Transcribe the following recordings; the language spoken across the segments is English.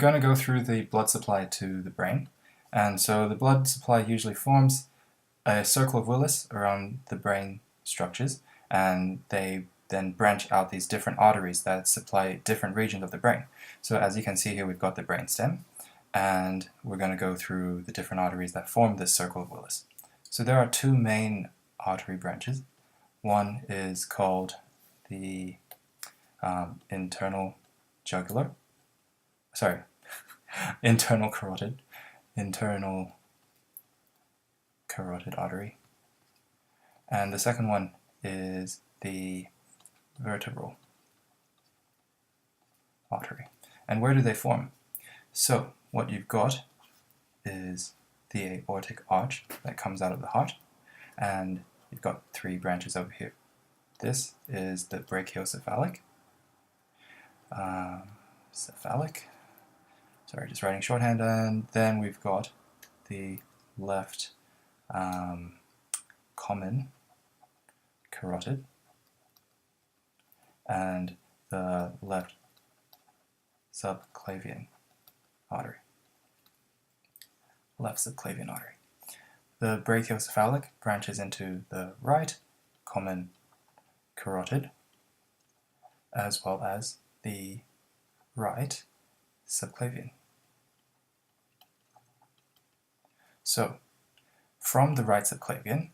going to go through the blood supply to the brain. And so the blood supply usually forms a circle of Willis around the brain structures, and they then branch out these different arteries that supply different regions of the brain. So as you can see here, we've got the brain stem, and we're going to go through the different arteries that form this circle of Willis. So there are two main artery branches. One is called the internal carotid artery, and the second one is the vertebral artery. And where do they form? So what you've got is the aortic arch that comes out of the heart, and you've got three branches over here. This is the brachiocephalic, just writing shorthand, and then we've got the left common carotid and the left subclavian artery. The brachiocephalic branches into the right common carotid as well as the right subclavian. So, from the right subclavian,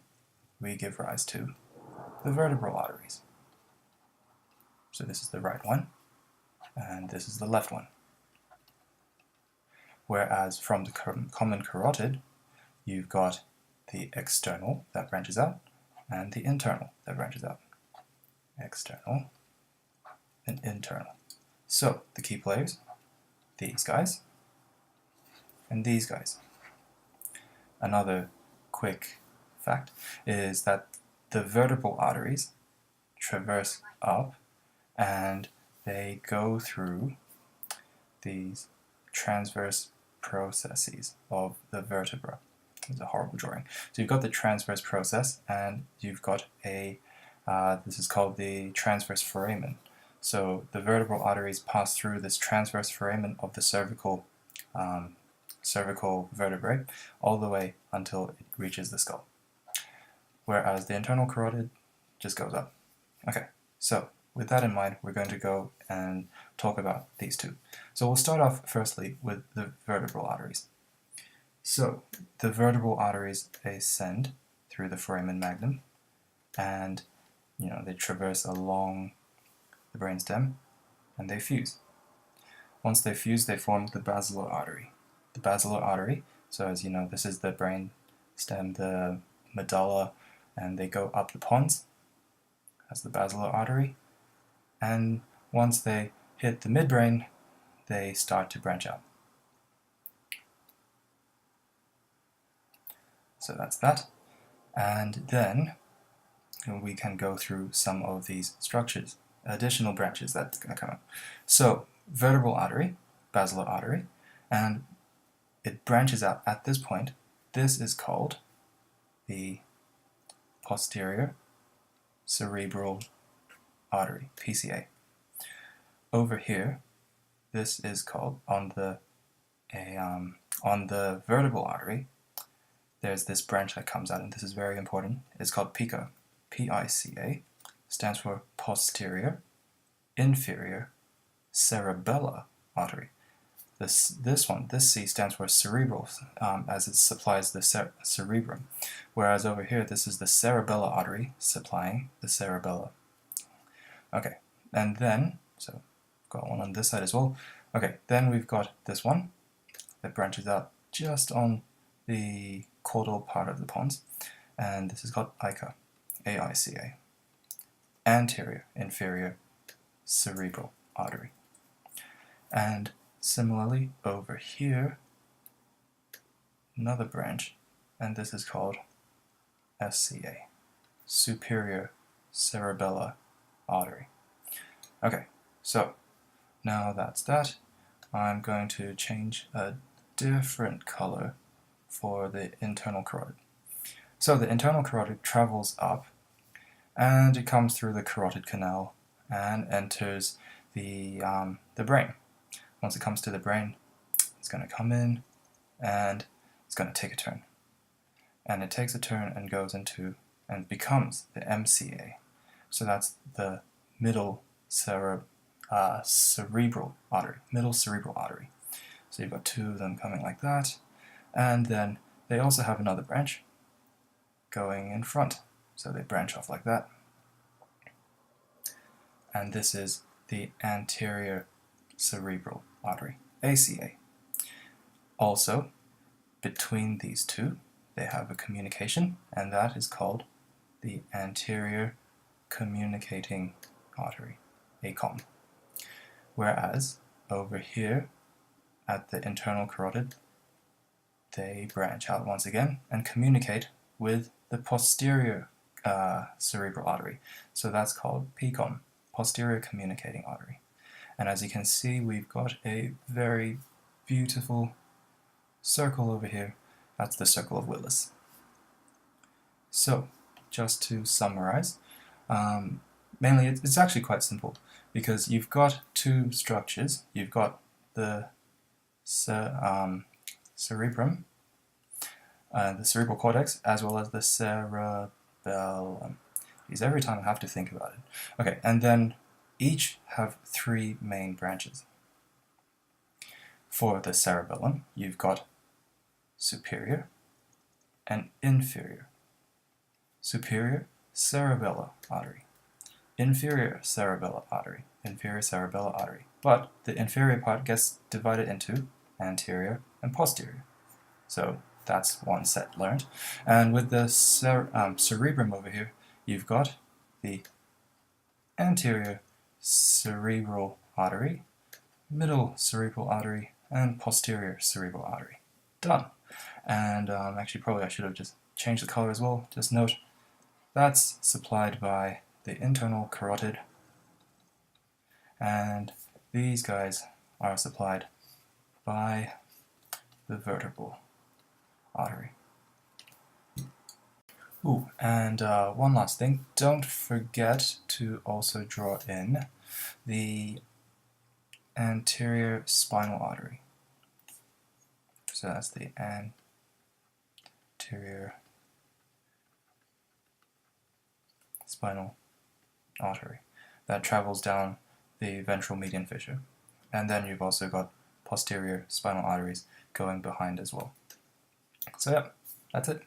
we give rise to the vertebral arteries. So this is the right one, and this is the left one. Whereas from the common carotid, you've got the external that branches out, and the internal that branches out. External and internal. So the key players, these guys, and these guys. Another quick fact is that the vertebral arteries traverse up and they go through these transverse processes of the vertebra. It's a horrible drawing. So you've got the transverse process, and you've got a, this is called the transverse foramen. So the vertebral arteries pass through this transverse foramen of the cervical vertebrae all the way until it reaches the skull. Whereas the internal carotid just goes up. Okay, so with that in mind, we're going to go and talk about these two. So we'll start off firstly with the vertebral arteries. So the vertebral arteries ascend through the foramen magnum, and they traverse along the brainstem, and they fuse. Once they fuse, they form the basilar artery. The basilar artery, so as you know, this is the brain stem, the medulla, and they go up the pons as the basilar artery. And once they hit the midbrain, they start to branch out. So that's that. And then we can go through some of these structures, additional branches that come up. So vertebral artery, basilar artery, and it branches out at this point. This is called the posterior cerebral artery, PCA. Over here, this is called, on the vertebral artery, there's this branch that comes out, and this is very important. It's called PICA, P-I-C-A, stands for posterior inferior cerebellar artery. This C stands for cerebral, as it supplies the cerebrum, whereas over here this is the cerebellar artery supplying the cerebella. Okay, and then, so got one on this side as well. Okay, then we've got this one that branches out just on the caudal part of the pons, and this is called AICA, A-I-C-A, anterior inferior cerebral artery. And similarly over here, another branch, and this is called SCA, superior cerebellar artery. Okay, so now that's that. I'm going to change a different color for the internal carotid. So the internal carotid travels up, and it comes through the carotid canal and enters the brain. Once it comes to the brain, It's going to come in and it's going to take a turn. And it takes a turn and goes into and becomes the MCA. So that's the middle cerebral artery, middle cerebral artery. So you've got two of them coming like that, and then they also have another branch going in front. So they branch off like that. And this is the anterior cerebral artery, ACA. Also, between these two, they have a communication, and that is called the anterior communicating artery, ACOM. Whereas over here at the internal carotid, they branch out once again and communicate with the posterior cerebral artery. So that's called PCOM, posterior communicating artery. And as you can see, we've got a very beautiful circle over here. That's the Circle of Willis. So, just to summarize, mainly it's actually quite simple, because you've got two structures. You've got the cerebrum, the cerebral cortex, as well as the cerebellum. Because every time I have to think about it. Okay, and then each have three main branches. For the cerebellum, you've got superior and inferior. Superior cerebellar artery. Inferior cerebellar artery. Inferior cerebellar artery. But the inferior part gets divided into anterior and posterior. So that's one set learned. And with the cerebrum over here, you've got the anterior cerebral artery, middle cerebral artery, and posterior cerebral artery. Done. And actually, probably I should have just changed the color as well. Just note, that's supplied by the internal carotid, and these guys are supplied by the vertebral artery. Ooh, and one last thing, don't forget to also draw in the anterior spinal artery. So that's the anterior spinal artery that travels down the ventral median fissure. And then you've also got posterior spinal arteries going behind as well. So yeah, that's it.